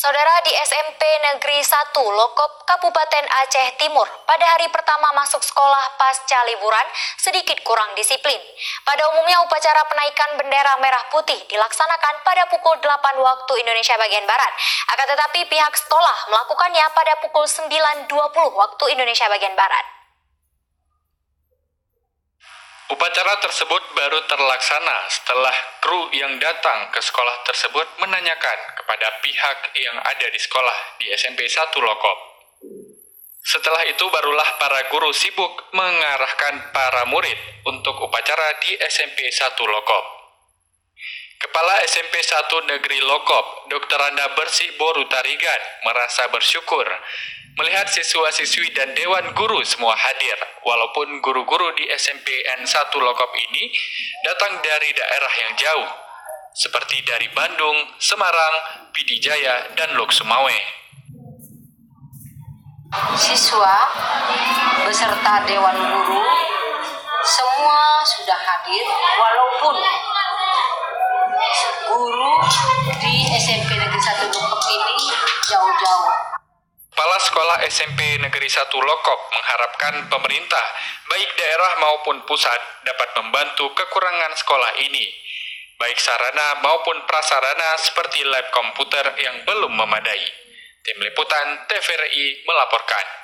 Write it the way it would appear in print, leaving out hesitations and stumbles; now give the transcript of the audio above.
Saudara, di SMP Negeri 1 Lokop, Kabupaten Aceh Timur, pada hari pertama masuk sekolah pasca liburan sedikit kurang disiplin. Pada umumnya upacara penaikan bendera merah putih dilaksanakan pada pukul 8 waktu Indonesia bagian Barat. Akan tetapi pihak sekolah melakukannya pada pukul 9.20 waktu Indonesia bagian Barat. Upacara tersebut baru terlaksana setelah kru yang datang ke sekolah tersebut menanyakan kepada pihak yang ada di sekolah di SMP 1 Lokop. Setelah itu barulah para guru sibuk mengarahkan para murid untuk upacara di SMP 1 Lokop. Kepala SMP 1 Negeri Lokop, Dr. Anda Bersih Boru Tarigan, merasa bersyukur melihat siswa-siswi dan dewan guru semua hadir, walaupun guru-guru di SMPN 1 Lokop ini datang dari daerah yang jauh, seperti dari Bandung, Semarang, Pidijaya, dan Lok Sumawe. Siswa beserta dewan guru semua sudah hadir, walaupun guru di SMP Negeri 1 Lokop ini jauh-jauh. Kepala Sekolah SMP Negeri 1 Lokop mengharapkan pemerintah, baik daerah maupun pusat, dapat membantu kekurangan sekolah ini, baik sarana maupun prasarana seperti lab komputer yang belum memadai. Tim Liputan TVRI melaporkan.